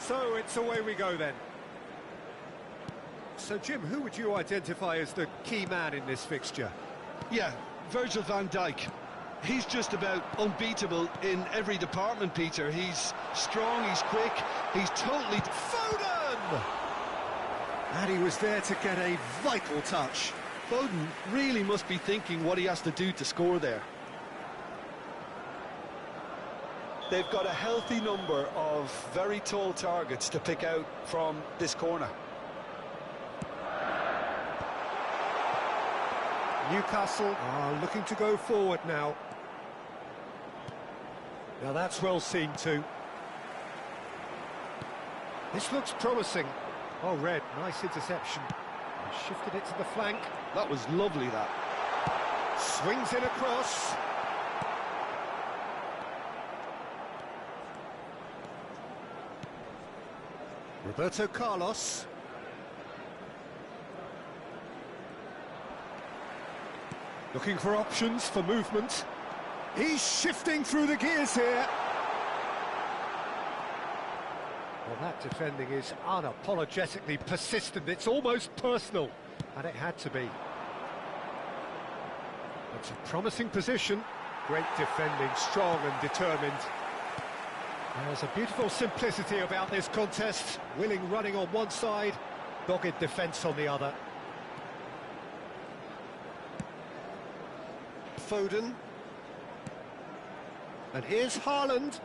So it's away we go then. So Jim, who would you identify as the key man in this fixture? Yeah, Virgil van Dijk. He's just about unbeatable in every department, Peter. He's strong, he's quick, he's totally... Foden! And he was there to get a vital touch. Foden really must be thinking what he has to do to score there. They've got a healthy number of very tall targets to pick out from this corner. Newcastle are looking to go forward now. Now that's well seen too. This looks promising. Oh, Red, nice interception. Shifted it to the flank. That was lovely, that. Swings it across. Roberto Carlos. Looking for options for movement. He's shifting through the gears here. Well, that defending is unapologetically persistent. It's almost personal, and it had to be. It's a promising position. Great defending, strong and determined. There's a beautiful simplicity about this contest. Willing running on one side, dogged defence on the other. Foden. And here's Haaland.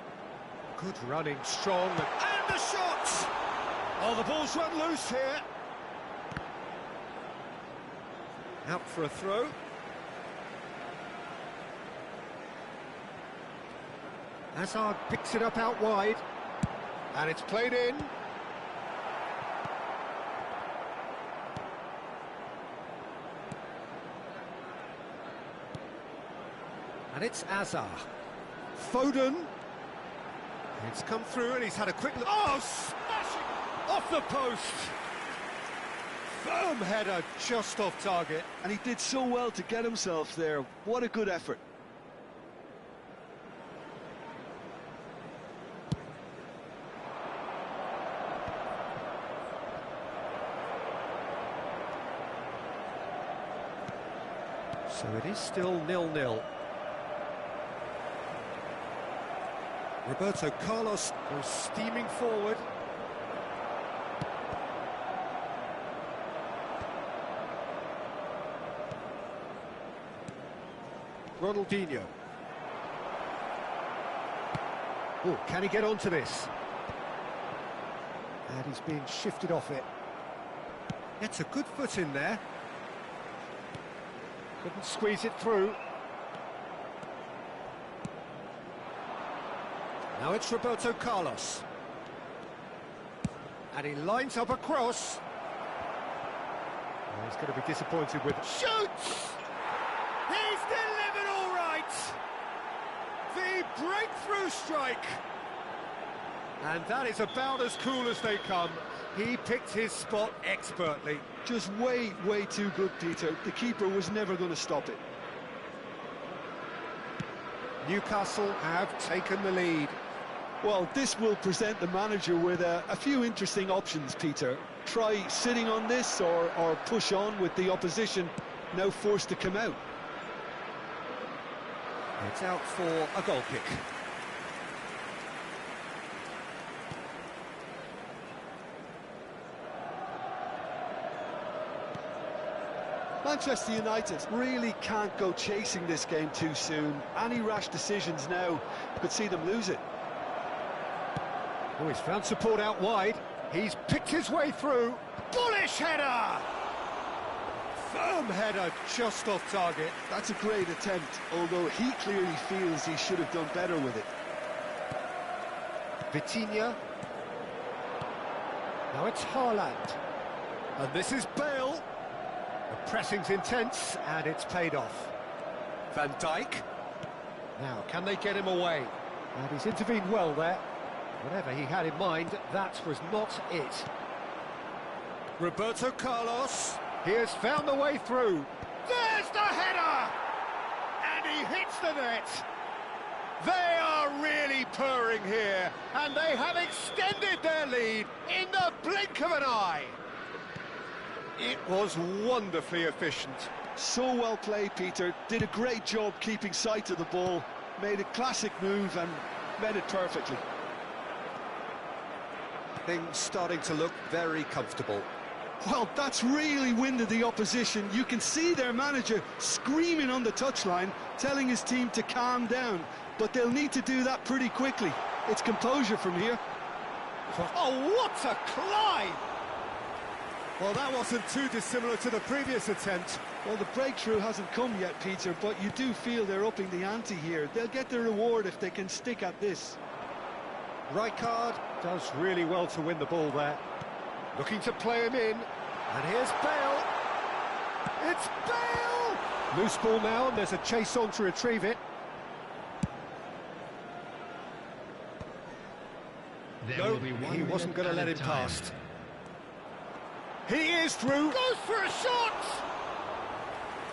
Good running, strong, and the shot! Oh, the ball's run loose here. Out for a throw. Hazard picks it up out wide. And it's played in. And it's Hazard. Foden. It's come through and he's had a quick look. Oh, smashing off the post. Firm header just off target. And he did so well to get himself there. What a good effort. So it is still 0-0. Roberto Carlos goes steaming forward. Ronaldinho. Oh, can he get onto this? And he's being shifted off it. Gets a good foot in there. Couldn't squeeze it through. Now it's Roberto Carlos. And he lines up a cross. Oh, he's going to be disappointed with it. Shoots! He's delivered all right! The breakthrough strike! And that is about as cool as they come. He picked his spot expertly. Just way, way too good, Peter. The keeper was never going to stop it. Newcastle have taken the lead. Well, this will present the manager with a few interesting options, Peter. Try sitting on this or push on with the opposition now forced to come out. It's out for a goal kick. Manchester United really can't go chasing this game too soon. Any rash decisions now could see them lose it. Oh, he's found support out wide. He's picked his way through. Bullish header! Firm header just off target. That's a great attempt, although he clearly feels he should have done better with it. Vitinha. Now it's Haaland. And this is Bale. The pressing's intense, and it's paid off. Van Dijk. Now, can they get him away? And he's intervened well there. Whatever he had in mind, that was not it. Roberto Carlos. He has found the way through. There's the header! And he hits the net. They are really purring here, and they have extended their lead in the blink of an eye. It was wonderfully efficient. So well played, Peter. Did a great job keeping sight of the ball, made a classic move and met it perfectly. Things starting to look very comfortable. Well, that's really winded the opposition. You can see their manager screaming on the touchline, telling his team to calm down. But they'll need to do that pretty quickly. It's composure from here. Oh, what a climb! Well, that wasn't too dissimilar to the previous attempt. Well, the breakthrough hasn't come yet, Peter, but you do feel they're upping the ante here. They'll get their reward if they can stick at this. Rijkaard does really well to win the ball there. Looking to play him in. And here's Bale. It's Bale! Loose ball now, and there's a chase on to retrieve it. No, he wasn't going to let him past. He is through. Goes for a shot!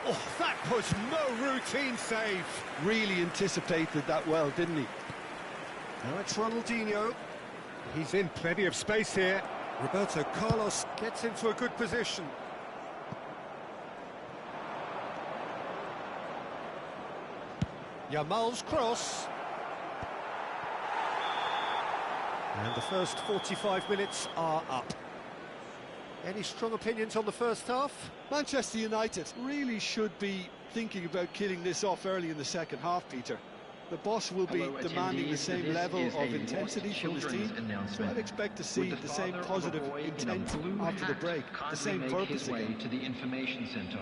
Oh, that was no routine save. Really anticipated that well, didn't he? Now it's Ronaldinho. He's in plenty of space here. Roberto Carlos gets into a good position. Yamal's cross. And the first 45 minutes are up. Any strong opinions on the first half? Manchester United really should be thinking about killing this off early in the second half, Peter. The boss will be demanding the same level of intensity from his team, so I'd expect to see the same positive intent after the break, the same purpose again. To the information center.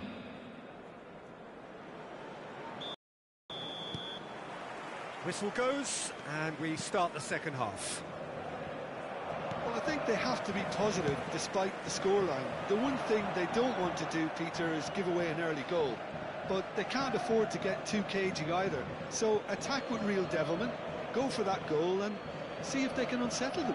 Whistle goes, and we start the second half. Well, I think they have to be positive despite the scoreline. The one thing they don't want to do, Peter, is give away an early goal. But they can't afford to get too cagey either. So attack with real devilment, go for that goal and see if they can unsettle them.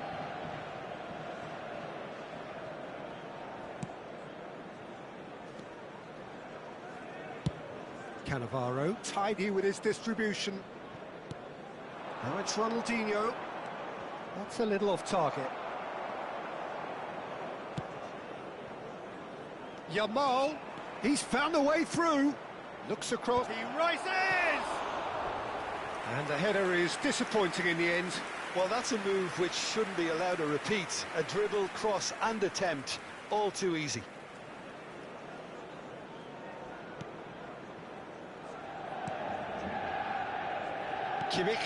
Cannavaro, tidy with his distribution. Now it's Ronaldinho. That's a little off target. Yamal, he's found a way through. Looks across, he rises! And the header is disappointing in the end. Well, that's a move which shouldn't be allowed to repeat. A dribble, cross and attempt, all too easy. Kimmich.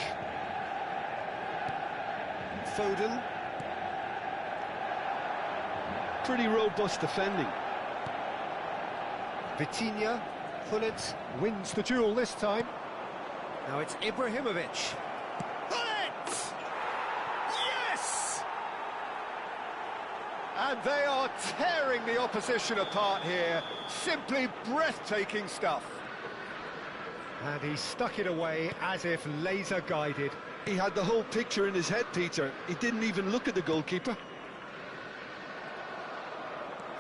Foden. Pretty robust defending. Vitinha. Pullet wins the duel this time. Now it's Ibrahimovic. Pullet! Yes! And they are tearing the opposition apart here. Simply breathtaking stuff. And he stuck it away as if laser-guided. He had the whole picture in his head, Peter. He didn't even look at the goalkeeper.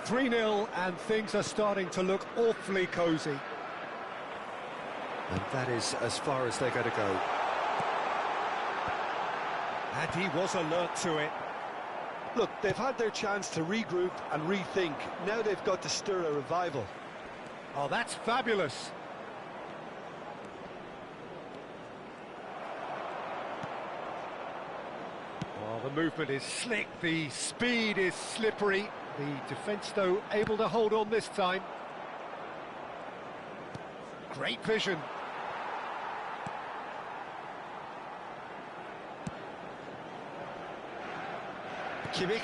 3-0, and things are starting to look awfully cosy. And that is as far as they're going to go. And he was alert to it. Look, they've had their chance to regroup and rethink. Now they've got to stir a revival. Oh, that's fabulous. Oh, the movement is slick, the speed is slippery. The defence, though, able to hold on this time. Great vision. Kimmich.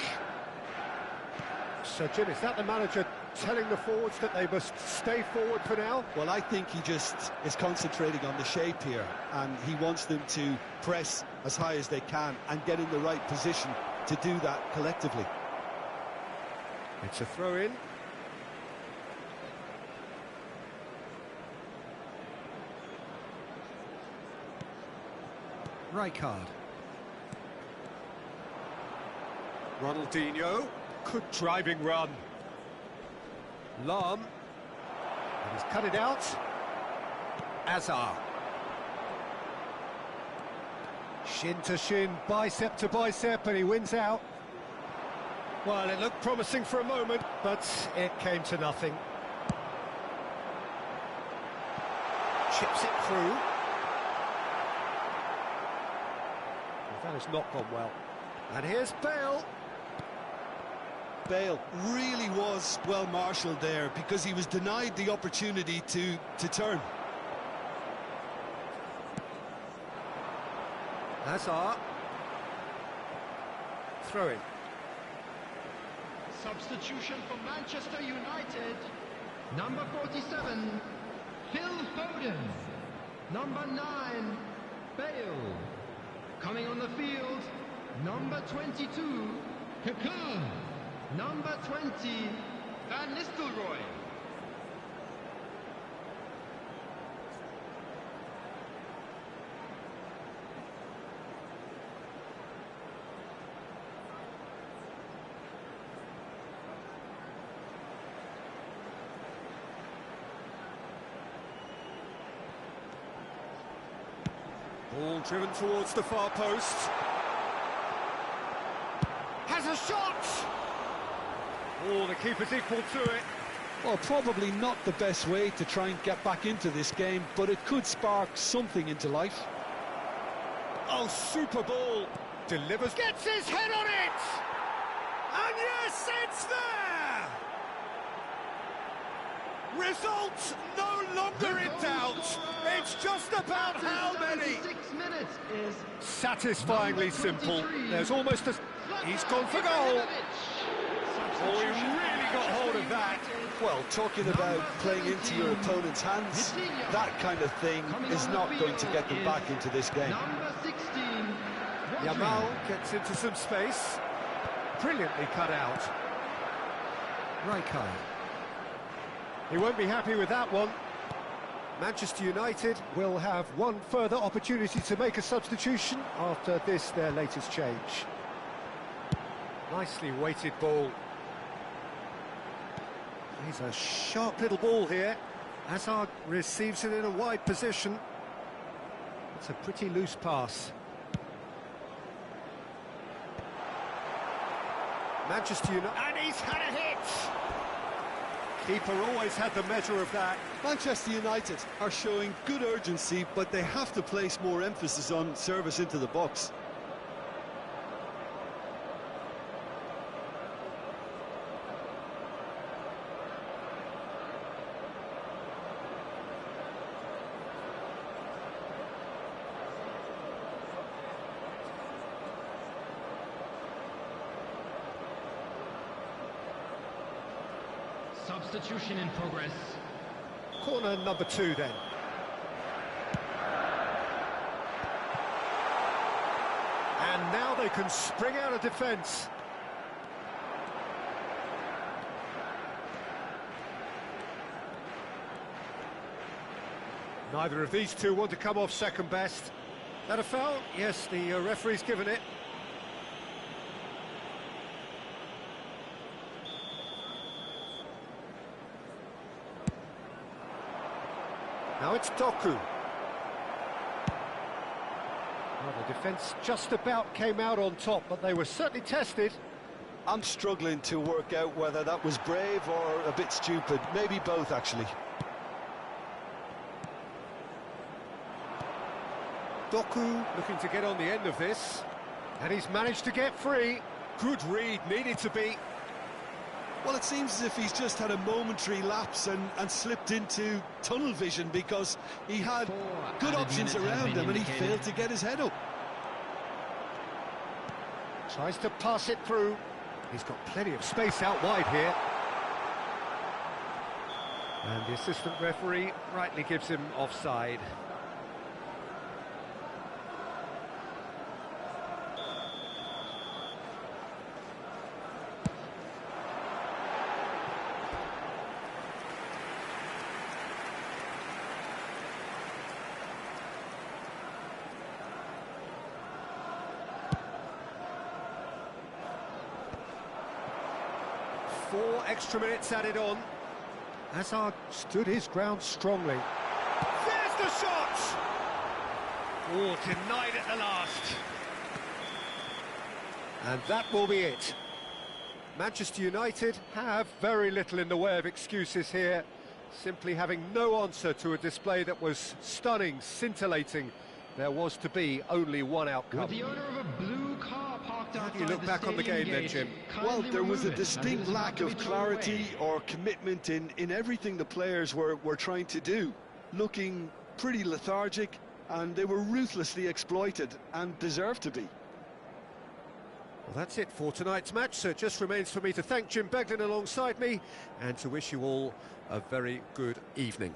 So, Jim, is that the manager telling the forwards that they must stay forward for now? Well, I think he just is concentrating on the shape here, and he wants them to press as high as they can and get in the right position to do that collectively. It's a throw-in. Rijkaard. Ronaldinho. Good driving run. Lahm. And he's cut it out. Azar. Shin to shin, bicep to bicep, and he wins out. Well, it looked promising for a moment, but it came to nothing. Chips it through. That has not gone well. And here's Bale. Bale really was well marshalled there because he was denied the opportunity to turn. Hazard. Throw in. Substitution for Manchester United. Number 47, Phil Foden. Number 9, Bale. Coming on the field, number 22, Kaká. Number 20, Van Nistelrooy. Ball driven towards the far post. Has a shot! Oh, the keeper's equal to it. Well, probably not the best way to try and get back into this game, but it could spark something into life. Oh, super ball. Delivers, gets his head on it! And yes, it's there! Result no longer in doubt. It's just about how many. 6 minutes is satisfyingly simple. There's almost a... He's gone for goal. Oh, he really got hold of that. Well, talking about playing into your opponent's hands, that kind of thing is not going to get them back into this game. number 16, Yamal gets into some space. Brilliantly cut out. Rijkaard. He won't be happy with that one. Manchester United will have one further opportunity to make a substitution after this, their latest change. Nicely weighted ball. He's a sharp little ball here. Hazard receives it in a wide position. It's a pretty loose pass. Manchester United, and he's had a hit! Keeper always had the measure of that. Manchester United are showing good urgency, but they have to place more emphasis on service into the box. Substitution in progress. Corner number 2 then. And now they can spring out of defence. Neither of these two want to come off second best. That a foul? Yes, the referee's given it. Now it's Doku. Well, the defence just about came out on top, but they were certainly tested. I'm struggling to work out whether that was brave or a bit stupid. Maybe both, actually. Doku looking to get on the end of this. And he's managed to get free. Good read, needed to be. Well, it seems as if he's just had a momentary lapse and slipped into tunnel vision because he had good options around him and he failed to get his head up. Tries to pass it through. He's got plenty of space out wide here. And the assistant referee rightly gives him offside. Four extra minutes added on. Hazard stood his ground strongly. There's the shot! Oh, denied at the last. And that will be it. Manchester United have very little in the way of excuses here, simply having no answer to a display that was stunning, scintillating. There was to be only one outcome. With the owner of a blue car parked How outside do you look the back on the game stadium then, Jim? gate, Well, kindly there was a remove it, as it distinct is about lack to of be thrown clarity away. or commitment in everything the players were trying to do. Looking pretty lethargic, and they were ruthlessly exploited, and deserved to be. Well, that's it for tonight's match, so it just remains for me to thank Jim Beglin alongside me and to wish you all a very good evening.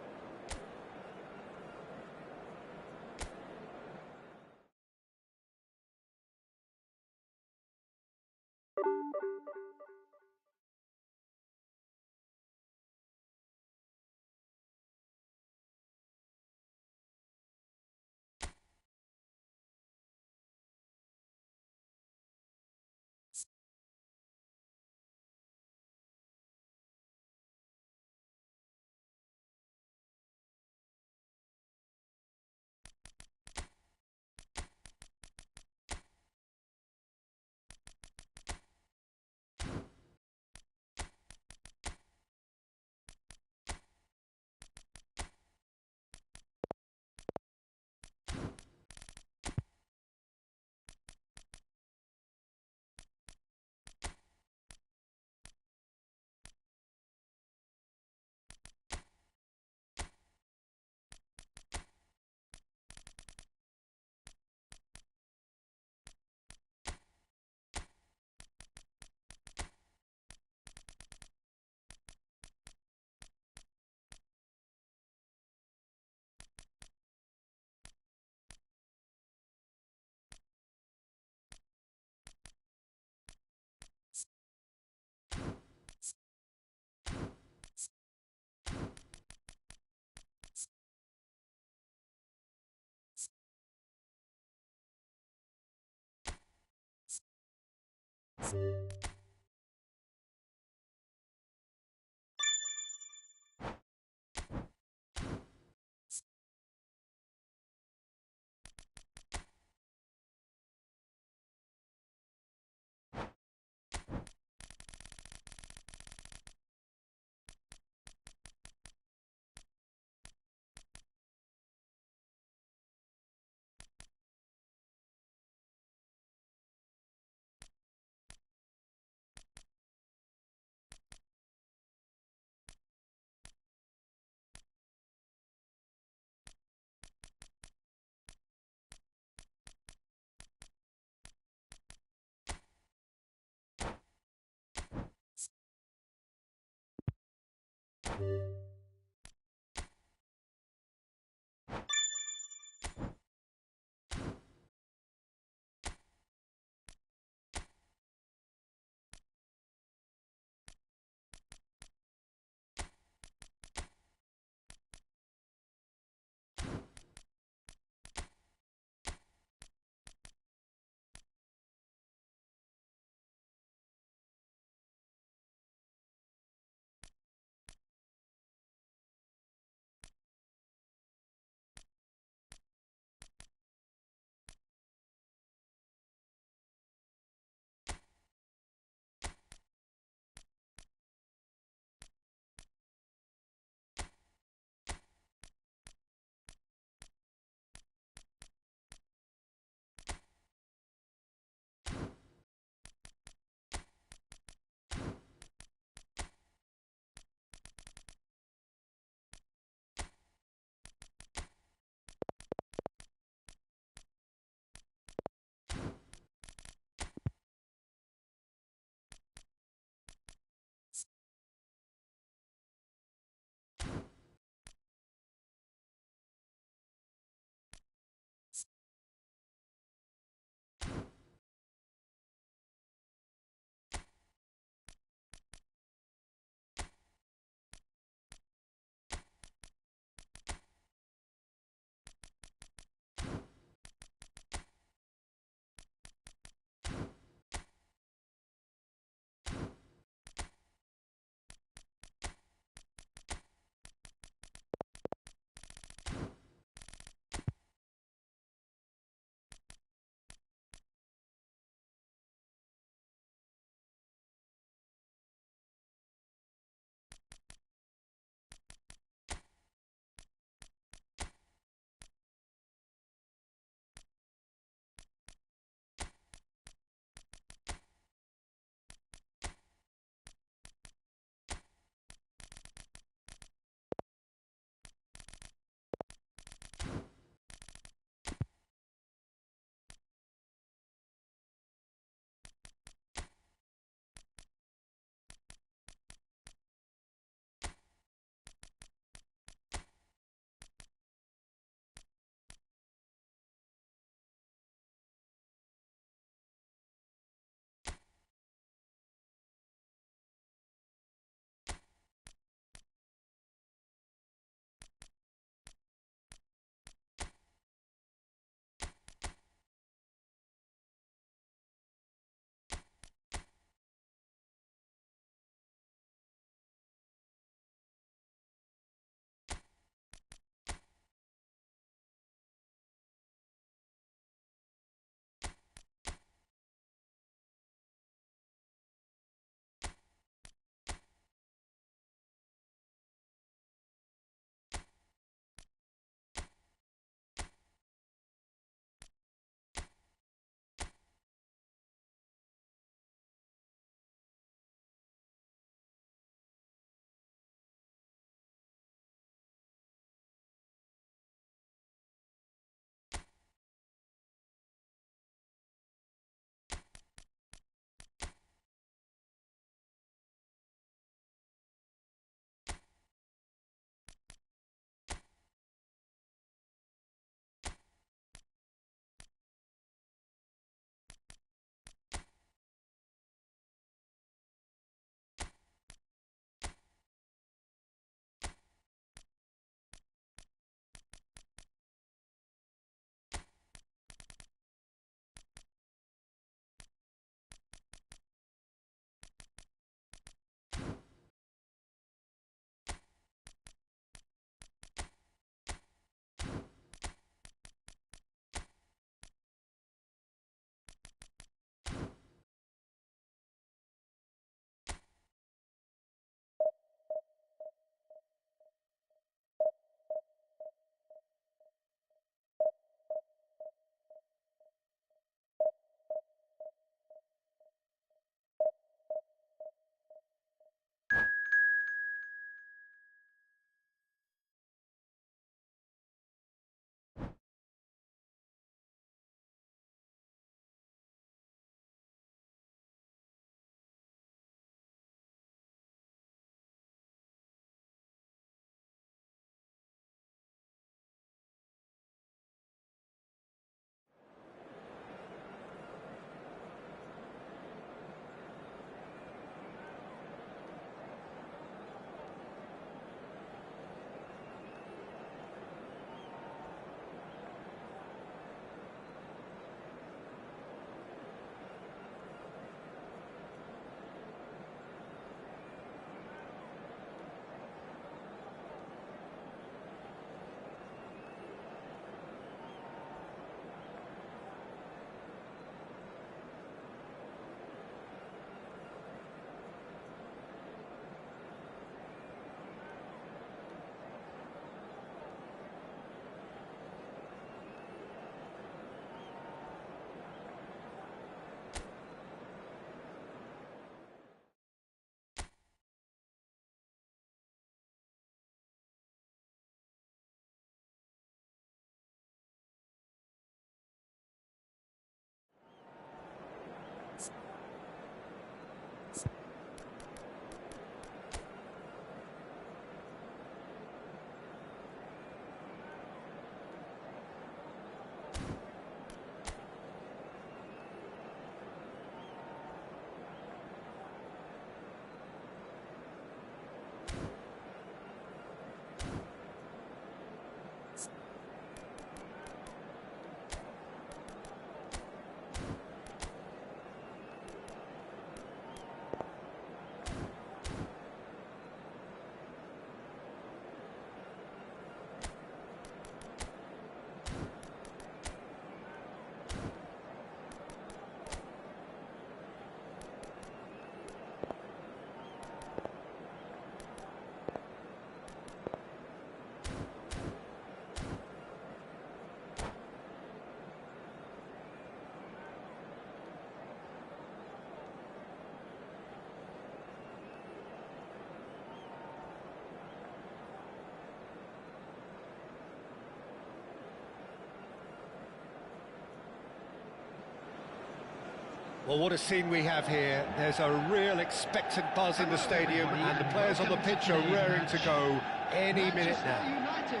Well, what a scene we have here. There's a real expectant buzz in the stadium, and the players on the pitch are raring to go any minute now. United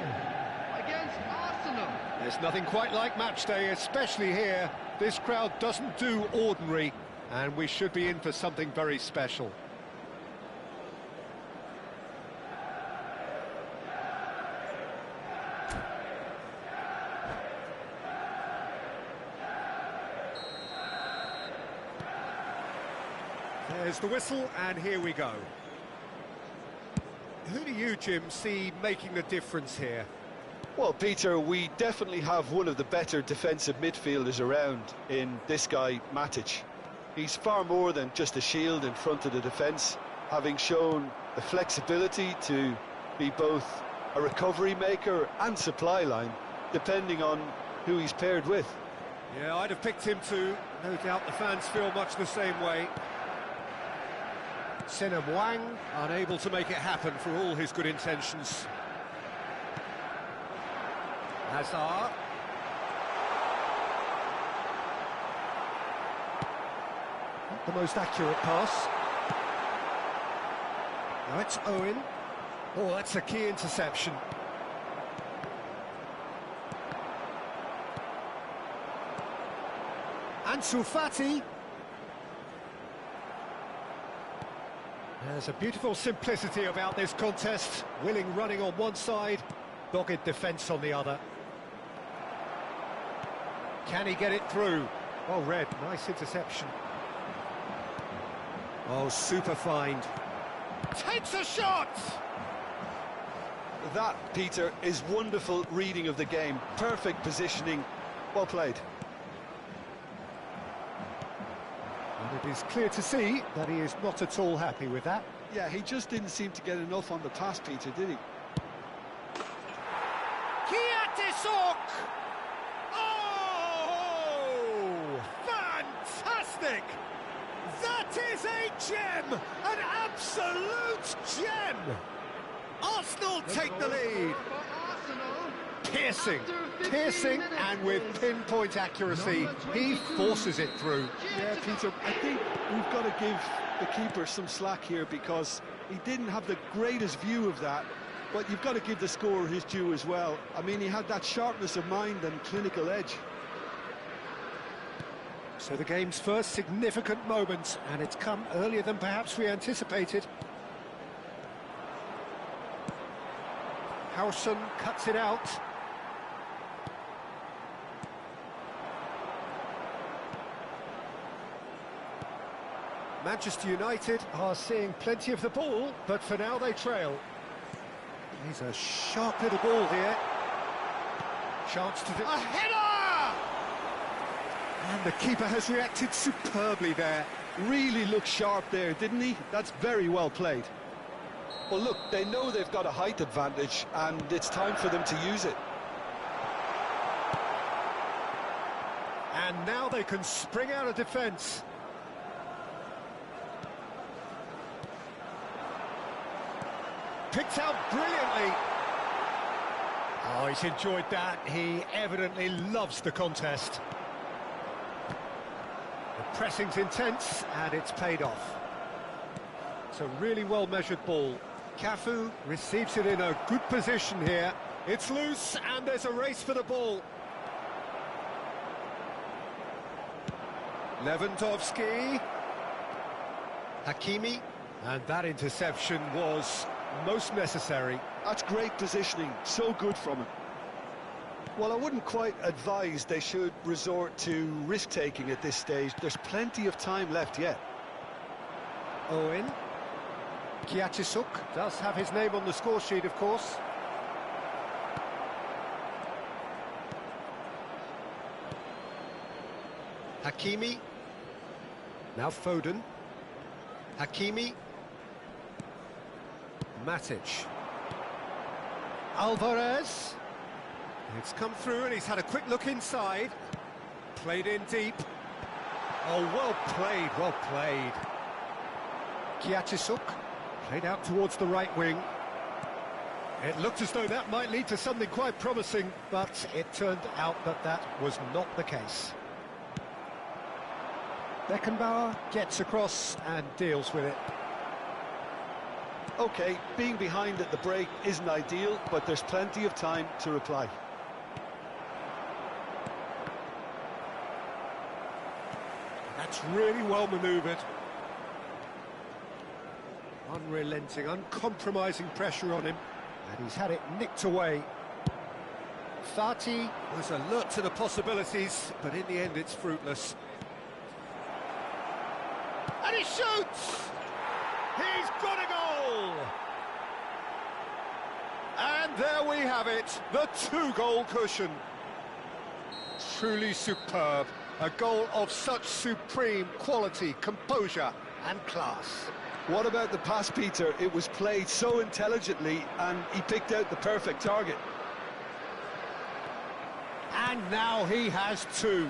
against Arsenal. There's nothing quite like match day, especially here. This crowd doesn't do ordinary, and we should be in for something very special. There's the whistle, and here we go. Who do you, Jim, see making the difference here? Well, Peter, we definitely have one of the better defensive midfielders around in this guy, Matic. He's far more than just a shield in front of the defence, having shown the flexibility to be both a recovery maker and supply line, depending on who he's paired with. Yeah, I'd have picked him too. No doubt the fans feel much the same way. Sinem Wang, unable to make it happen for all his good intentions. Hazard. Not the most accurate pass. Now it's Owen. Oh, that's a key interception. Ansu Fati. There's a beautiful simplicity about this contest. Willing running on one side, dogged defence on the other. Can he get it through? Well read, nice interception. Oh, super find. Takes a shot! That, Peter, is wonderful reading of the game. Perfect positioning, well played. And it is clear to see that he is not at all happy with that. Yeah, he just didn't seem to get enough on the pass, Peter, did he? Kiatisok! Oh! Fantastic! That is a gem! An absolute gem! Arsenal take the lead. Piercing, and with pinpoint accuracy, he forces it through. Yeah, Peter, I think we've got to give the keeper some slack here because he didn't have the greatest view of that, but you've got to give the scorer his due as well. I mean, he had that sharpness of mind and clinical edge. So the game's first significant moment, and it's come earlier than perhaps we anticipated. Howson cuts it out. Manchester United are seeing plenty of the ball, but for now they trail. He's a sharp little ball here. Chance to do... A header! And the keeper has reacted superbly there. Really looked sharp there, didn't he? That's very well played. Well, look, they know they've got a height advantage, and it's time for them to use it. And now they can spring out of defence. Picked out brilliantly. Oh, he's enjoyed that. He evidently loves the contest. The pressing's intense, and it's paid off. It's a really well-measured ball. Cafu receives it in a good position here. It's loose, and there's a race for the ball. Lewandowski. Hakimi. And that interception was most necessary. That's great positioning, so good from him. Well, I wouldn't quite advise they should resort to risk-taking at this stage. There's plenty of time left yet. Owen. Kiatisuk does have his name on the score sheet, of course. Hakimi. Now Foden. Hakimi. Matic. Alvarez. It's come through and he's had a quick look inside. Played in deep. Oh, well played, well played. Kiatisuk. Played out towards the right wing. It looked as though that might lead to something quite promising, but it turned out that that was not the case. Beckenbauer gets across and deals with it. OK, being behind at the break isn't ideal, but there's plenty of time to reply. That's really well manoeuvred. Unrelenting, uncompromising pressure on him. And he's had it nicked away. Fati was alert to the possibilities, but in the end it's fruitless. And he shoots! He's got a goal! And there we have it, the two-goal cushion. Truly superb. A goal of such supreme quality, composure and class. What about the pass, Peter? It was played so intelligently and he picked out the perfect target. And now he has two.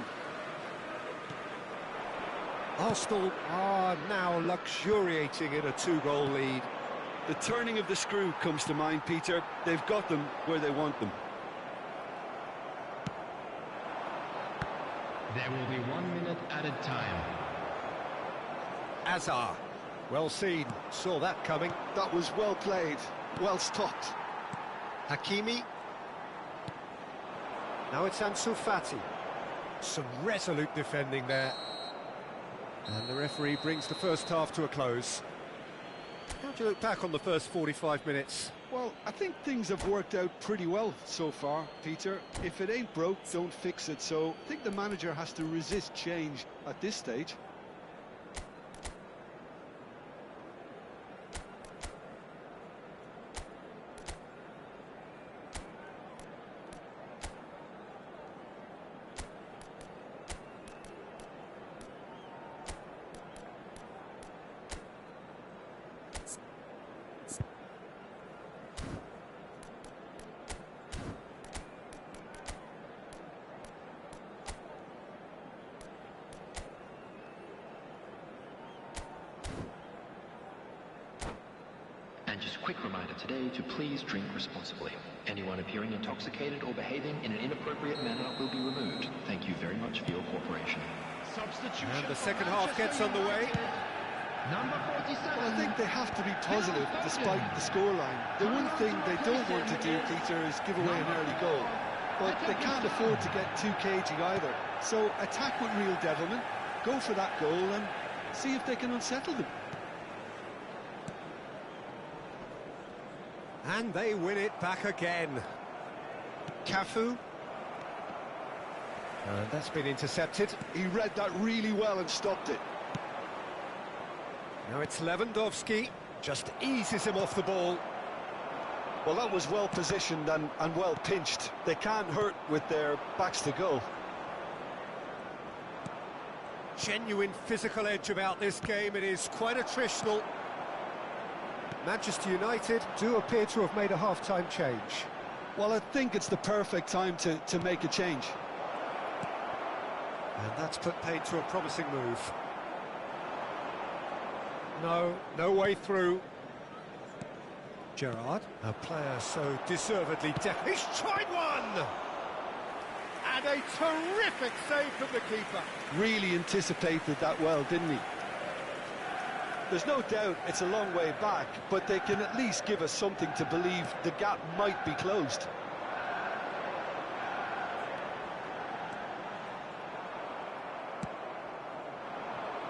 Arsenal are now luxuriating in a two-goal lead. The turning of the screw comes to mind, Peter. They've got them where they want them. There will be 1 minute added time. Azar, well seen, saw that coming. That was well played, well stopped. Hakimi. Now it's Ansu Fati. Some resolute defending there. And the referee brings the first half to a close. How do you look back on the first 45 minutes? Well, I think things have worked out pretty well so far, Peter. If it ain't broke, don't fix it. So I think the manager has to resist change at this stage. And just a quick reminder today to please drink responsibly. Anyone appearing intoxicated or behaving in an inappropriate manner will be removed. Thank you very much for your cooperation. Substitution. And the second half gets underway. Number 47. Well, I think they have to be positive despite the scoreline. The one thing they don't want to do, Peter, is give away an early goal. But they can't afford to get too cagey either. So attack with real devilment, go for that goal and see if they can unsettle them. And they win it back again. Cafu. And that's been intercepted. He read that really well and stopped it. Now it's Lewandowski. Just eases him off the ball. Well, that was well positioned and well pinched. They can't hurt with their backs to goal. Genuine physical edge about this game. It is quite attritional. Manchester United do appear to have made a half-time change. Well, I think it's the perfect time to make a change. And that's put paid to a promising move. No way through. Gerrard, a player so deservedly he's tried one! And a terrific save from the keeper. Really anticipated that well, didn't he? There's no doubt it's a long way back, but they can at least give us something to believe the gap might be closed.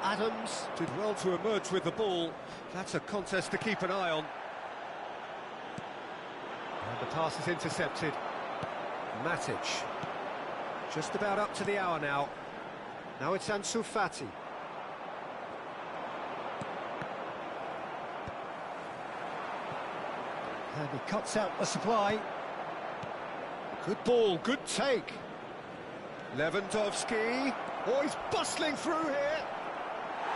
Adams did well to emerge with the ball. That's a contest to keep an eye on. And the pass is intercepted. Matic. Just about up to the hour now. Now it's Ansu Fati. And he cuts out the supply. Good ball, good take. Lewandowski. Oh, he's bustling through here.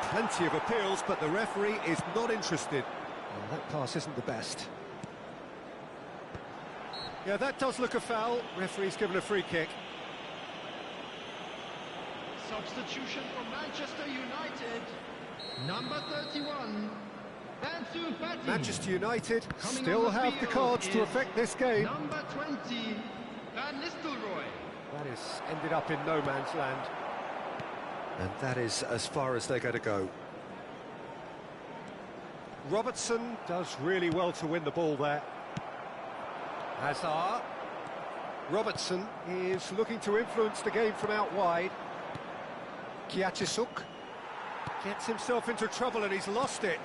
Plenty of appeals, but the referee is not interested. Well, that pass isn't the best. Yeah, that does look a foul. Referee's given a free kick. Substitution for Manchester United. Number 31. Ansu Fati. Manchester United Coming still on the have the field cards to is affect this game. Number 20. Van Nistelrooy. That has ended up in no man's land. And that is as far as they're going to go. Robertson does really well to win the ball there. Hazard. Robertson is looking to influence the game from out wide. Kiachisuk gets himself into trouble and he's lost it.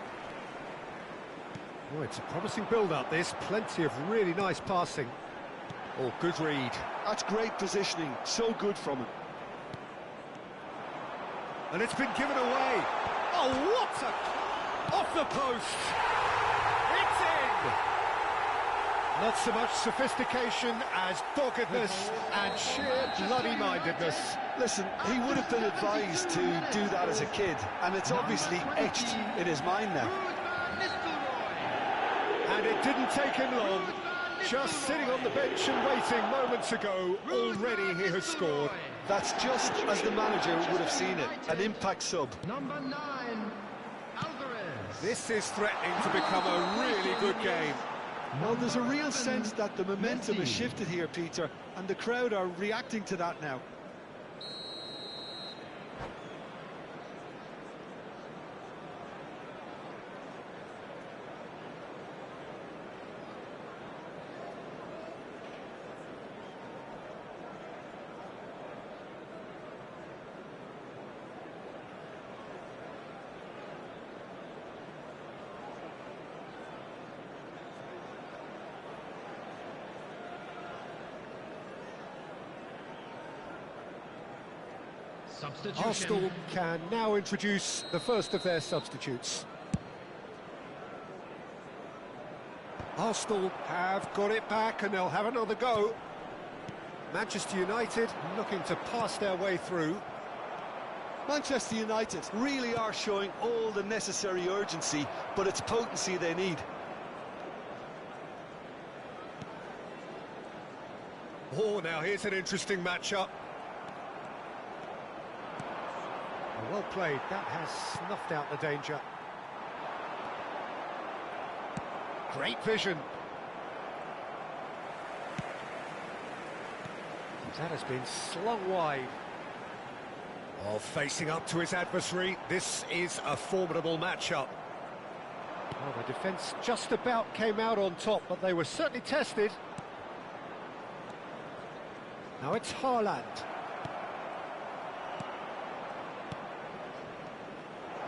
Oh, it's a promising build-up, this. Plenty of really nice passing. Oh, good read. That's great positioning, so good from him. And it's been given away. Oh, what a... off the post! It's in! Not so much sophistication as doggedness and sheer bloody-mindedness. Listen, he would have been advised to do that as a kid, and it's obviously etched in his mind now. And it didn't take him long. Just sitting on the bench and waiting moments ago, already he has scored. That's just as the manager would have seen it, an impact sub. Number 9, Alvarez. This is threatening to become a really good game. Well, there's a real sense that the momentum has shifted here, Peter, and the crowd are reacting to that now. Substitution. Arsenal can now introduce the first of their substitutes. Arsenal have got it back and they'll have another go. Manchester United looking to pass their way through. Manchester United really are showing all the necessary urgency, but it's potency they need. Oh, now here's an interesting matchup. Well played, that has snuffed out the danger. Great vision. That has been slung wide. Oh, facing up to his adversary, this is a formidable matchup. Well, the defence just about came out on top, but they were certainly tested. Now it's Haaland.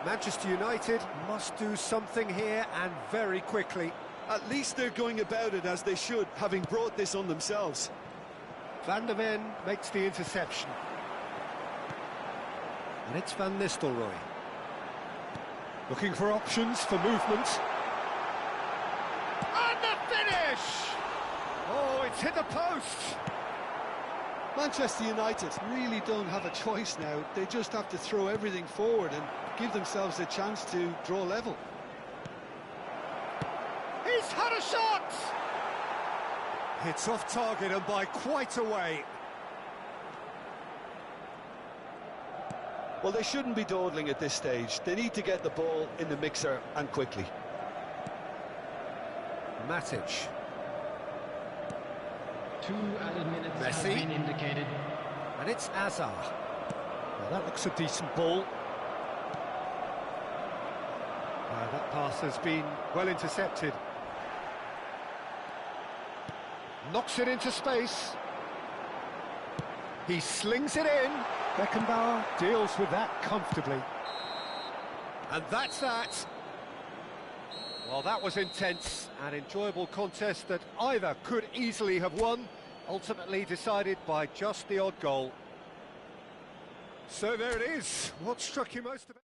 Manchester United must do something here, and very quickly. At least they're going about it as they should, having brought this on themselves. Van der Ven makes the interception. And it's Van Nistelrooy. Looking for options for movement. And the finish! Oh, it's hit the post! Manchester United really don't have a choice now. They just have to throw everything forward and give themselves a chance to draw level. He's had a shot! It's off target and by quite a way. Well, they shouldn't be dawdling at this stage. They need to get the ball in the mixer and quickly. Matic. 2 added minutes Messi. have been indicated. And it's Hazard. Well, that looks a decent ball. That pass has been well intercepted. Knocks it into space. He slings it in. Beckenbauer deals with that comfortably. And that's that. Well, that was intense and enjoyable contest that either could easily have won, ultimately decided by just the odd goal. So there it is. What struck you most about?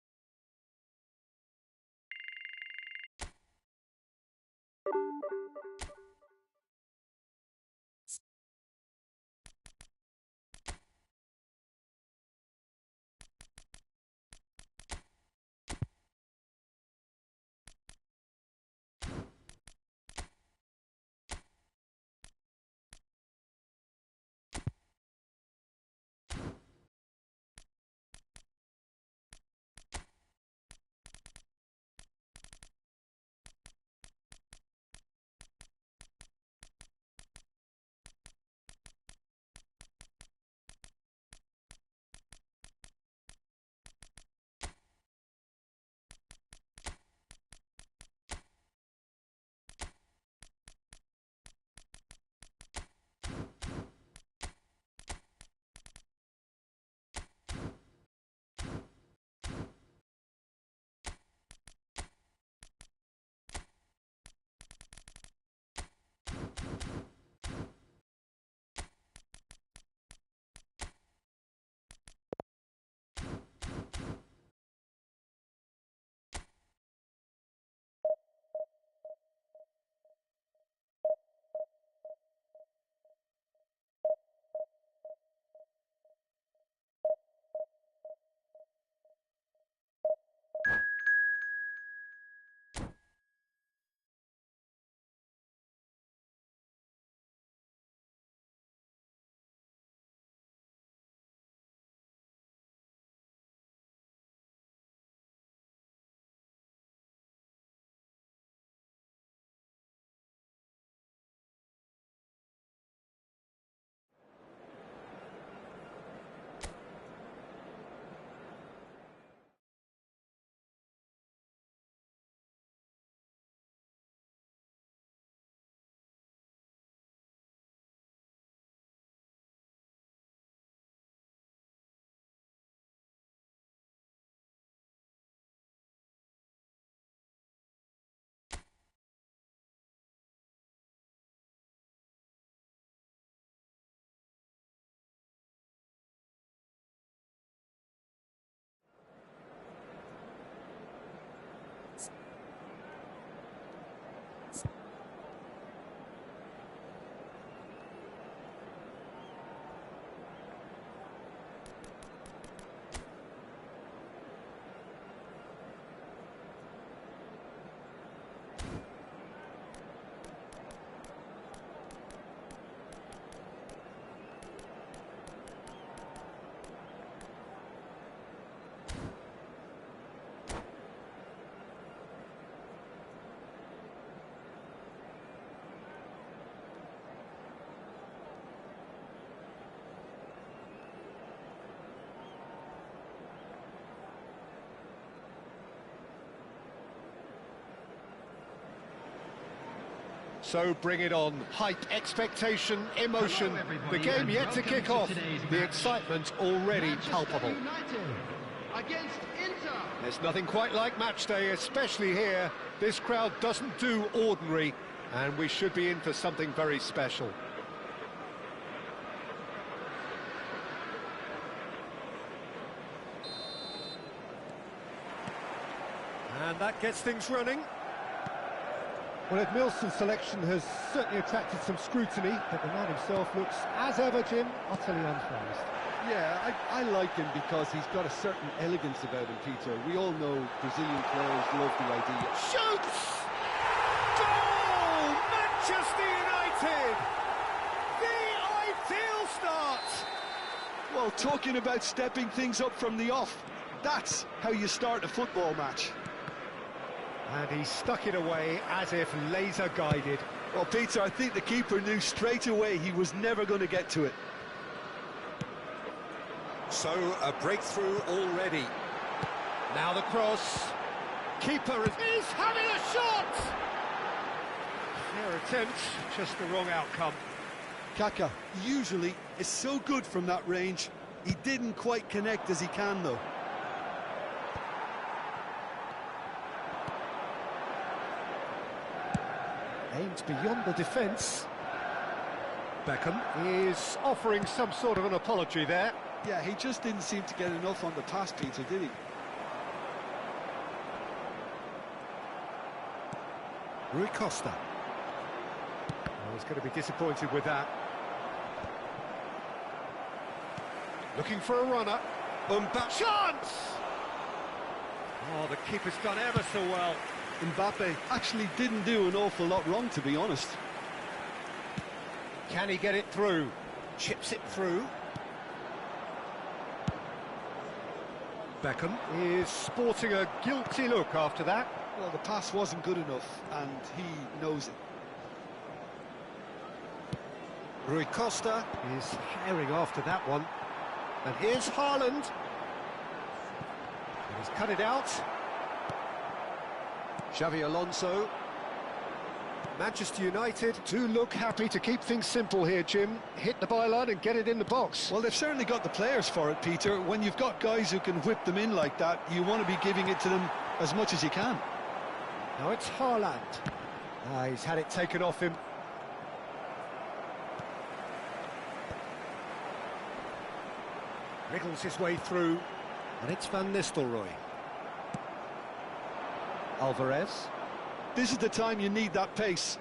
So bring it on. Hype, expectation, emotion. Hello, The everybody, game and yet to welcome kick to off. today's The match. excitement already Manchester palpable. United against Inter. There's nothing quite like match day, especially here. This crowd doesn't do ordinary, and we should be in for something very special. And that gets things running. Well, Edmilson's selection has certainly attracted some scrutiny, but the man himself looks, as ever, Jim, utterly unfazed. Yeah, I like him because he's got a certain elegance about him, Peter. We all know Brazilian players love the idea. Shoots! Goal! Manchester United! The ideal start! Well, talking about stepping things up from the off, that's how you start a football match. And he stuck it away as if laser-guided. Well, Peter, I think the keeper knew straight away he was never going to get to it. So, a breakthrough already. Now the cross. Keeper is having a shot! Fair attempt, just the wrong outcome. Kaka usually is so good from that range. He didn't quite connect as he can, though. Aims beyond the defence. Beckham is offering some sort of an apology there. Yeah, he just didn't seem to get enough on the pass, Peter, did he? Rui Costa. Oh, he's going to be disappointed with that. Looking for a runner. Chance! Oh, the keeper's done ever so well. Mbappe actually didn't do an awful lot wrong, to be honest. Can he get it through? Chips it through. Beckham is sporting a guilty look after that. Well, the pass wasn't good enough, and he knows it. Rui Costa is herring after that one. And here's Haaland. And he's cut it out. Xavi Alonso. Manchester United do look happy to keep things simple here, Jim. Hit the byline and get it in the box. Well, they've certainly got the players for it, Peter. When you've got guys who can whip them in like that, you want to be giving it to them as much as you can. Now it's Haaland. He's had it taken off him. Wriggles his way through. And it's Van Nistelrooy. Alvarez. This is the time you need that pace.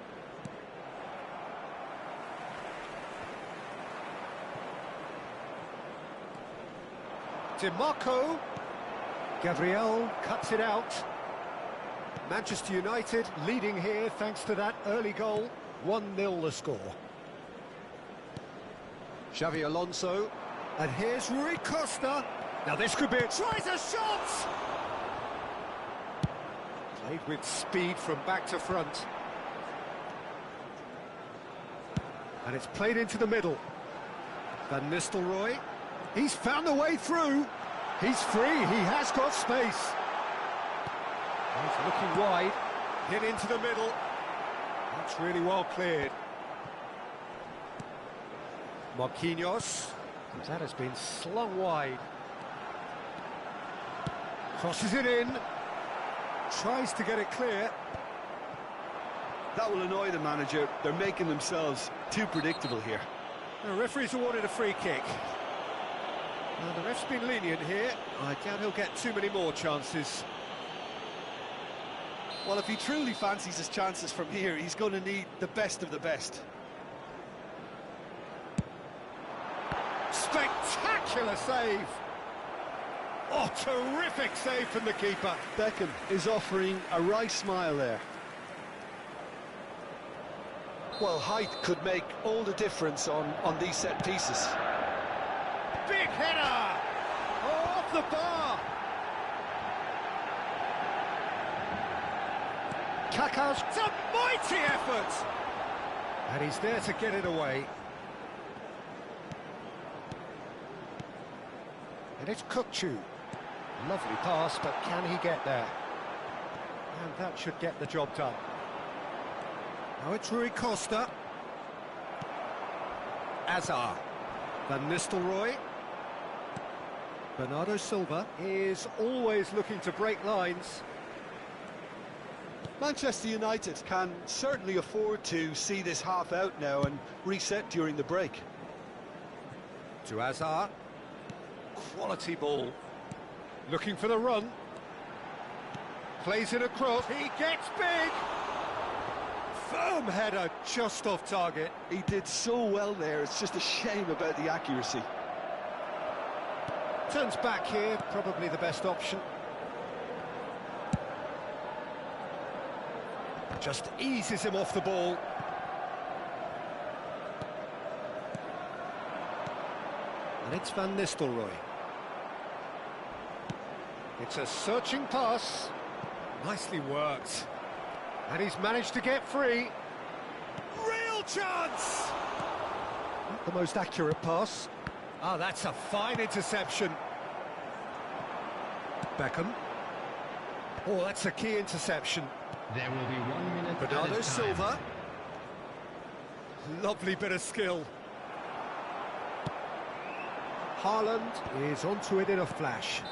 DiMarco. Gabriel cuts it out. Manchester United leading here thanks to that early goal. 1-0 the score. Xavi Alonso. And here's Rui Costa. Now this could be it. Tries a shot! Played with speed from back to front. And it's played into the middle. Van Nistelrooy. He's found the way through. He's free. He has got space. He's looking wide. Hit into the middle. That's really well cleared. Marquinhos. That has been slung wide. Crosses it in. Tries to get it clear. That will annoy the manager. They're making themselves too predictable here. The referee's awarded a free kick. The ref's been lenient here. I doubt he'll get too many more chances. Well, if he truly fancies his chances from here, he's going to need the best of the best. Spectacular save! Oh, terrific save from the keeper. Beckham is offering a wry smile there. Well, height could make all the difference on these set pieces. Big header! Oh, off the bar! Kaka's it's a mighty effort! And he's there to get it away. And it's Kukçu. Lovely pass, but can he get there? And that should get the job done. Now it's Rui Costa. Azar. Van Nistelrooy. Bernardo Silva is always looking to break lines. Manchester United can certainly afford to see this half out now and reset during the break. To Azar. Quality ball. Looking for the run. Plays it across. He gets big. Firm header just off target. He did so well there, it's just a shame about the accuracy. Turns back here, probably the best option. Just eases him off the ball. And it's Van Nistelrooy. It's a searching pass. Nicely worked. And he's managed to get free. Real chance! Not the most accurate pass. Ah, that's a fine interception. Beckham. Oh, that's a key interception. There will be 1 minute. Bernardo Silva. Lovely bit of skill. Haaland is onto it in a flash.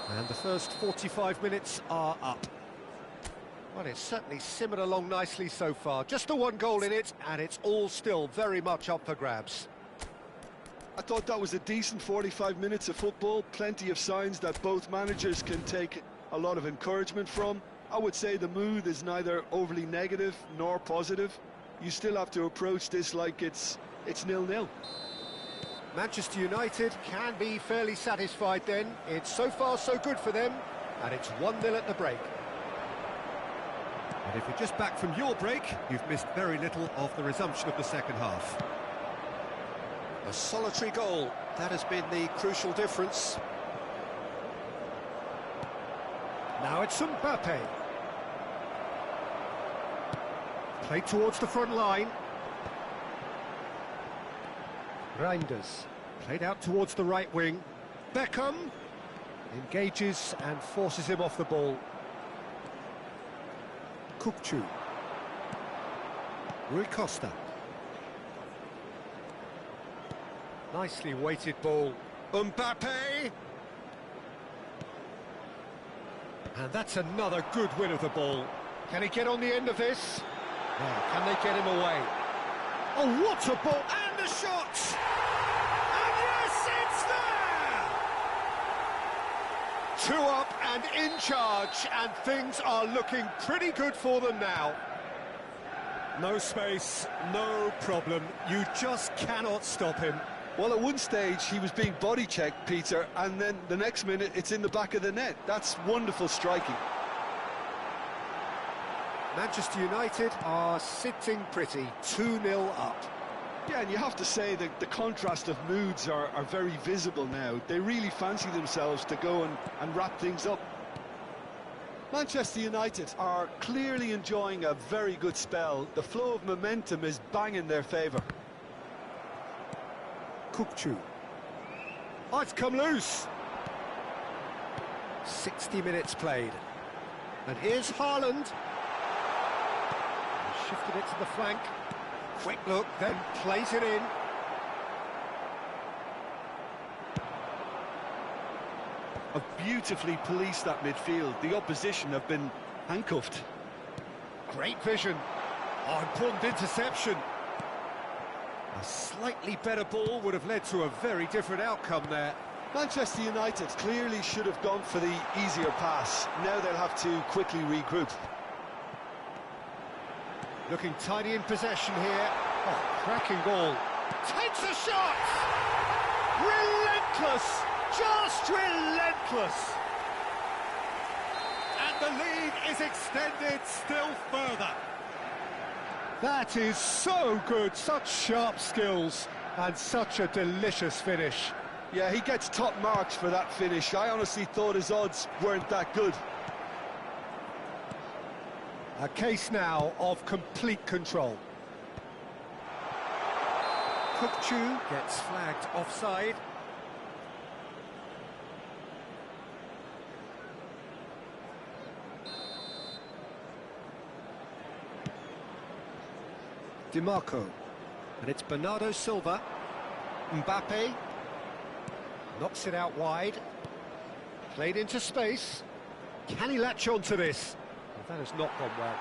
And the first 45 minutes are up. Well, it's certainly simmered along nicely so far. Just the one goal in it, and it's all still very much up for grabs. I thought that was a decent 45 minutes of football. Plenty of signs that both managers can take a lot of encouragement from. I would say the mood is neither overly negative nor positive. You still have to approach this like it's 0-0. Manchester United can be fairly satisfied then. It's so far so good for them, and it's 1-0 at the break. And if you're just back from your break, you've missed very little of the resumption of the second half. A solitary goal, that has been the crucial difference. Now it's Mbappe. Played towards the front line. Reinders. Played out towards the right wing. Beckham engages and forces him off the ball. Kukçu. Rui Costa. Nicely weighted ball. Mbappe! And that's another good win of the ball. Can he get on the end of this? Now, can they get him away? Oh, what a ball! And the shot! And yes, it's there! 2 up and in charge, and things are looking pretty good for them now. No space, no problem. You just cannot stop him. Well, at one stage he was being body checked, Peter, and then the next minute it's in the back of the net. That's wonderful striking. Manchester United are sitting pretty, 2-0 up. Yeah, and you have to say that the contrast of moods are very visible now. They really fancy themselves to go and wrap things up. Manchester United are clearly enjoying a very good spell. The flow of momentum is bang in their favour. Kukçu. Oh, it's come loose. 60 minutes played. And here's Haaland. Shifted it to the flank. Quick look, then plays it in. Have beautifully policed that midfield. The opposition have been handcuffed. Great vision. Oh, important interception. A slightly better ball would have led to a very different outcome there. Manchester United clearly should have gone for the easier pass. Now they'll have to quickly regroup. Looking tidy in possession here. Oh, cracking ball. Takes a shot! Relentless! Just relentless! And the lead is extended still further. That is so good, such sharp skills, and such a delicious finish. Yeah, he gets top marks for that finish. I honestly thought his odds weren't that good. A case now of complete control. Kukçu gets flagged offside. DiMarco. And it's Bernardo Silva. Mbappe. Knocks it out wide. Played into space. Can he latch on to this? Well, that has not gone well.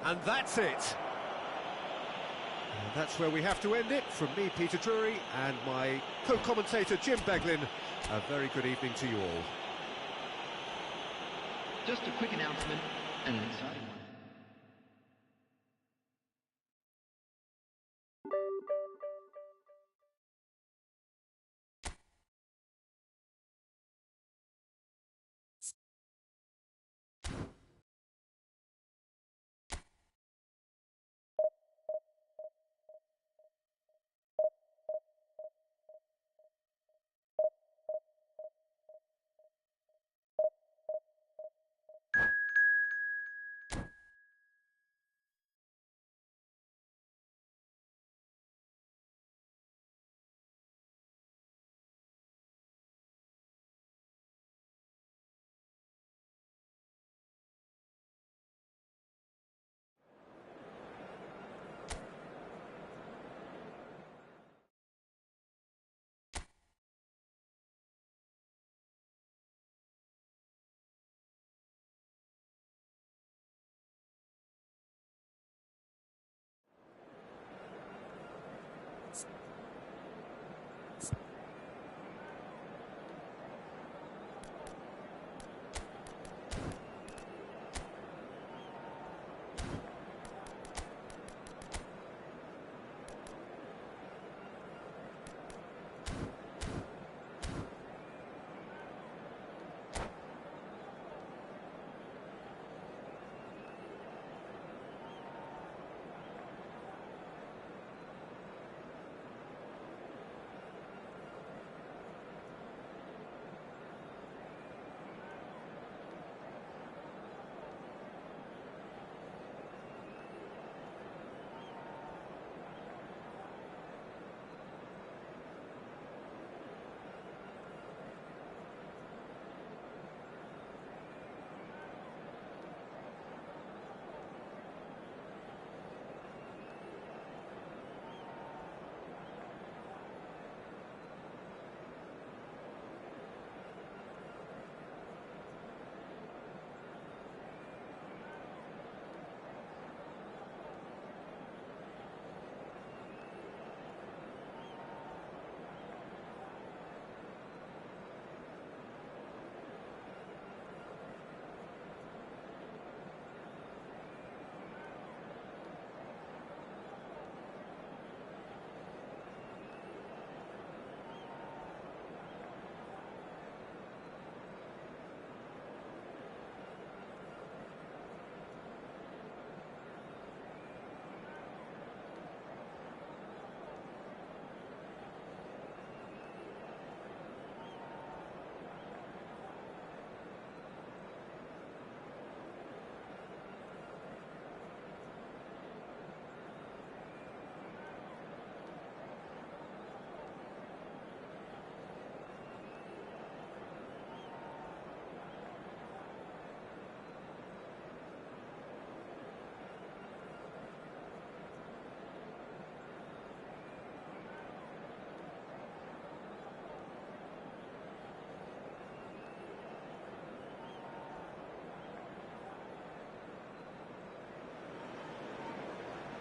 And that's it. And that's where we have to end it. From me, Peter Drury, and my co-commentator, Jim Beglin, a very good evening to you all. Just a quick announcement and an exciting one.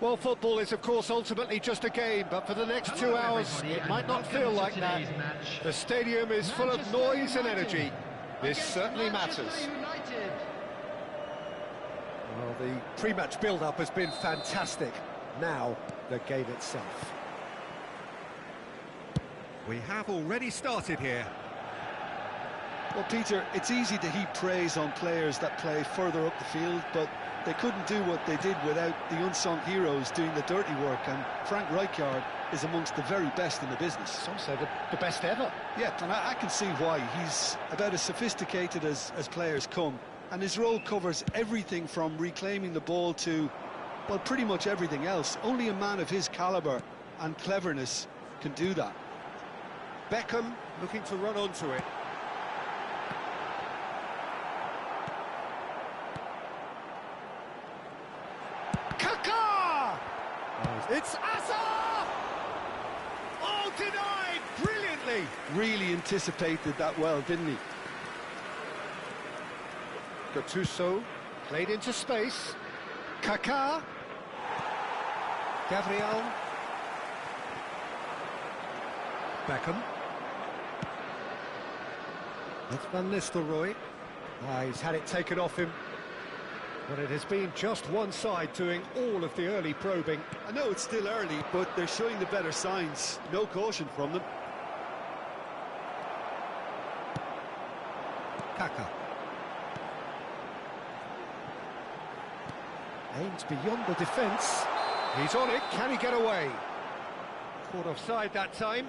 Well, football is, of course, ultimately just a game, but for the next 2 hours, it might not feel like that. The stadium is full of noise and energy. This certainly matters. Well, the pre-match build-up has been fantastic. Now, the game itself. We have already started here. Well, Peter, it's easy to heap praise on players that play further up the field, but they couldn't do what they did without the unsung heroes doing the dirty work, and Frank Rijkaard is amongst the very best in the business. Some say the best ever. Yeah, and I can see why. He's about as sophisticated as players come, and his role covers everything from reclaiming the ball to, well, pretty much everything else. Only a man of his calibre and cleverness can do that. Beckham looking to run onto it. It's Hazard! Oh, denied brilliantly! Really anticipated that well, didn't he? Gattuso played into space. Kaká. Gabriel. Beckham. That's Van Nistelrooy. He's had it taken off him. But it has been just one side doing all of the early probing. I know it's still early, but they're showing the better signs. No caution from them. Kaká. Aims beyond the defence. He's on it. Can he get away? Caught offside that time.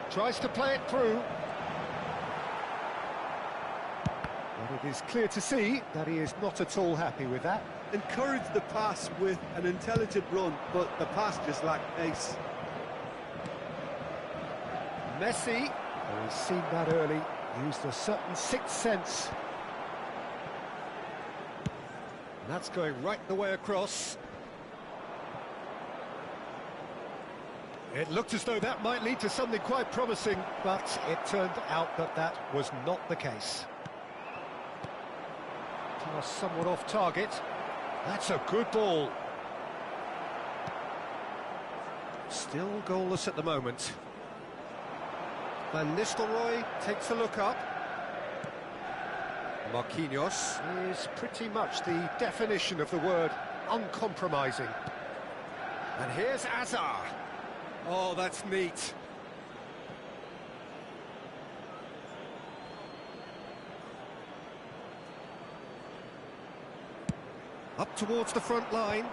Tries to play it through. But it is clear to see that he is not at all happy with that. Encouraged the pass with an intelligent run, but the pass just lacked pace. Messi, who has seen that early, used a certain sixth sense. And that's going right the way across. It looked as though that might lead to something quite promising, but it turned out that that was not the case. Pass somewhat off target. That's a good ball. Still goalless at the moment. Van Nistelrooy takes a look up. Marquinhos is pretty much the definition of the word uncompromising. And here's Hazard. Oh, that's neat. Up towards the front line.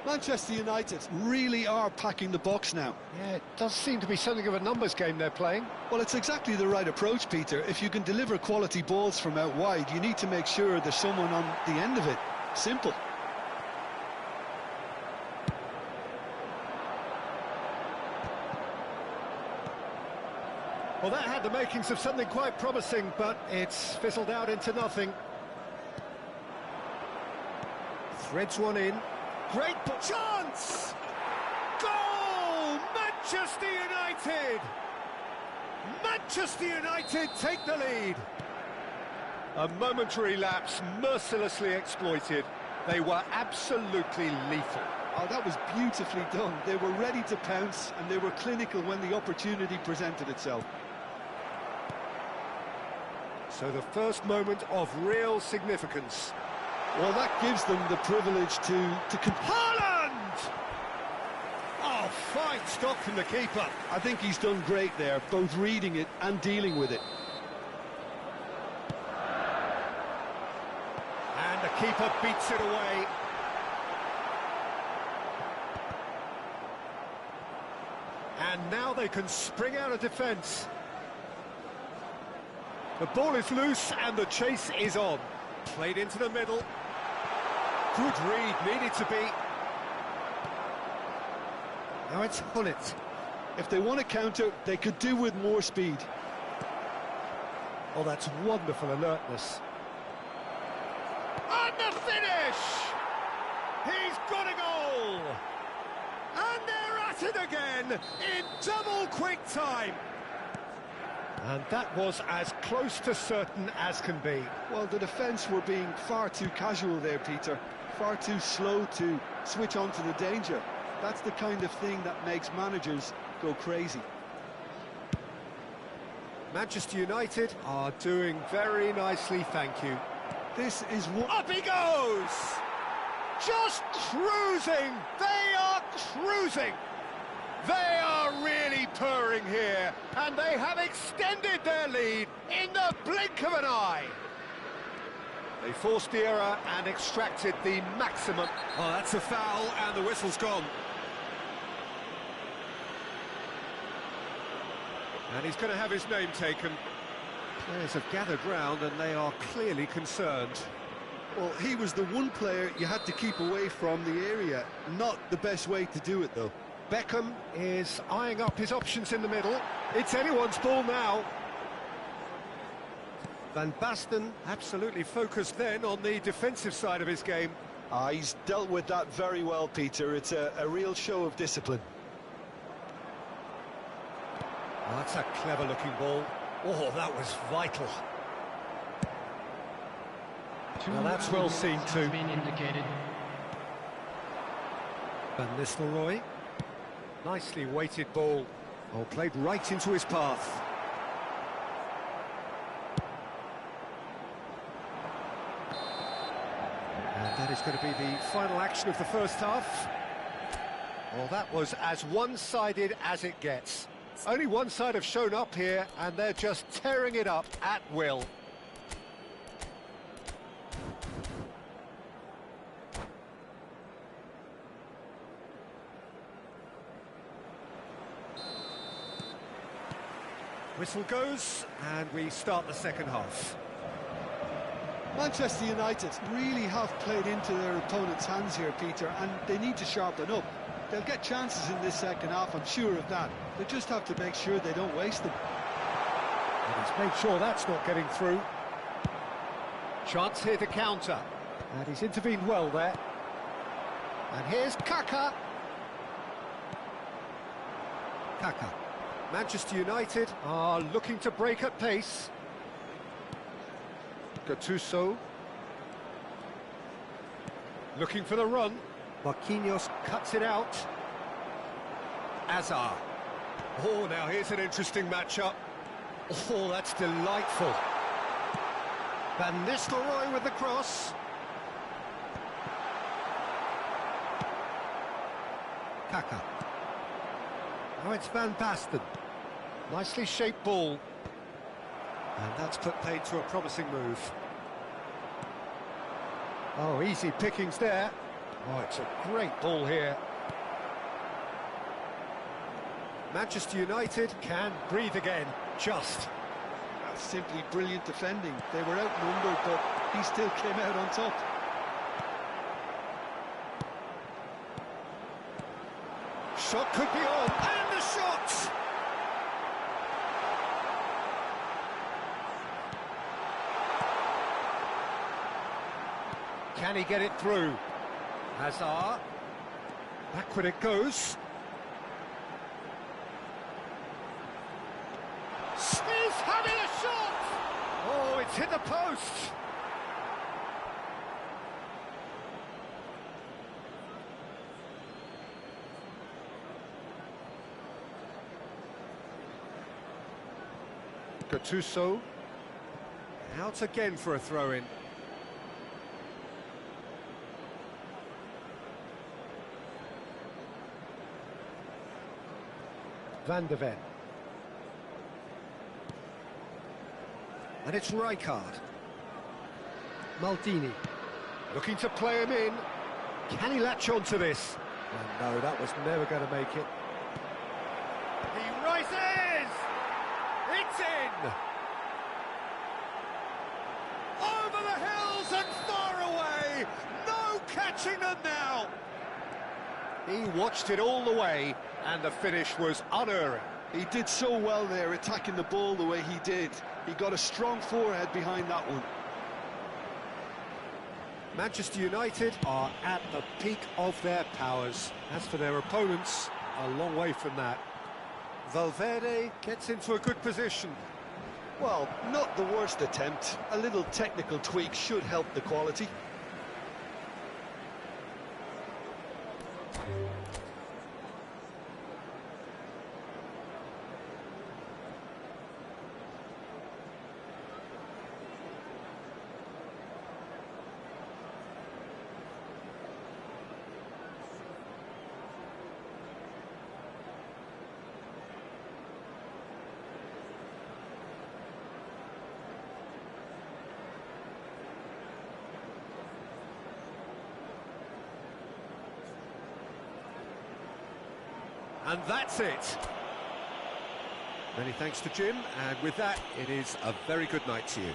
Manchester United really are packing the box now. Yeah, it does seem to be something of a numbers game they're playing. Well, it's exactly the right approach, Peter. If you can deliver quality balls from out wide, you need to make sure there's someone on the end of it. Simple. Well, that had the makings of something quite promising, but it's fizzled out into nothing. Threads one in. Great chance! Goal! Manchester United! Manchester United take the lead. A momentary lapse mercilessly exploited. They were absolutely lethal. Oh, that was beautifully done. They were ready to pounce, and they were clinical when the opportunity presented itself. So the first moment of real significance. Well, that gives them the privilege to Haaland! Oh, fine great stop from the keeper. I think he's done great there, both reading it and dealing with it. And the keeper beats it away. And now they can spring out of defence. The ball is loose and the chase is on. Played into the middle. Good read, needed to be. Now it's Hullet. If they want to counter, they could do with more speed. Oh, that's wonderful alertness. And the finish! He's got a goal! And they're at it again in double quick time. And that was as close to certain as can be. Well, the defence were being far too casual there, Peter. Far too slow to switch on to the danger. That's the kind of thing that makes managers go crazy. Manchester United are doing very nicely, thank you. This is what... Up he goes! Just cruising! They are cruising! They are really purring here, and they have extended their lead in the blink of an eye. They forced the error and extracted the maximum. Oh, that's a foul, and the whistle's gone. And he's going to have his name taken. Players have gathered round, and they are clearly concerned. Well, he was the one player you had to keep away from the area. Not the best way to do it, though. Beckham is eyeing up his options in the middle. It's anyone's ball now. Van Basten absolutely focused then on the defensive side of his game. He's dealt with that very well, Peter. It's a real show of discipline. Oh, that's a clever-looking ball. Oh, that was vital. Well, that's well seen too. Van Nistelrooy. Nicely weighted ball. Oh, played right into his path. And that is going to be the final action of the first half. Well, that was as one-sided as it gets. Only one side have shown up here, and they're just tearing it up at will. Whistle goes, and we start the second half. Manchester United really have played into their opponent's hands here, Peter, and they need to sharpen up. They'll get chances in this second half, I'm sure of that. They just have to make sure they don't waste them. And he's made sure that's not getting through. Chance here to counter. And he's intervened well there. And here's Kaka. Kaka. Manchester United are looking to break at pace. Gattuso. Looking for the run. Marquinhos cuts it out. Azar. Oh, now here's an interesting matchup. Oh, that's delightful. Van Nistelrooy with the cross. Kaka. Now it's Van Basten. Nicely shaped ball. And that's put paid to a promising move. Oh, easy pickings there. Oh, it's a great ball here. Manchester United can breathe again, just. That's simply brilliant defending. They were outnumbered, but he still came out on top. Shot could be on, and the shot! Can he get it through? Hazard. Backward it goes. He's having a shot! Oh, it's hit the post! Gattuso. Out again for a throw-in. Van de Ven. And it's Rijkaard. Maldini. Looking to play him in. Can he latch on to this? And no, that was never going to make it. He rises! It's in! Over the hills and far away! No catching them now! He watched it all the way, and the finish was unerring. He did so well there, attacking the ball the way he did. He got a strong forehead behind that one. Manchester United are at the peak of their powers. As for their opponents, a long way from that. Valverde gets into a good position. Well, not the worst attempt. A little technical tweak should help the quality. And that's it. Many thanks to Jim, and with that, it is a very good night to you.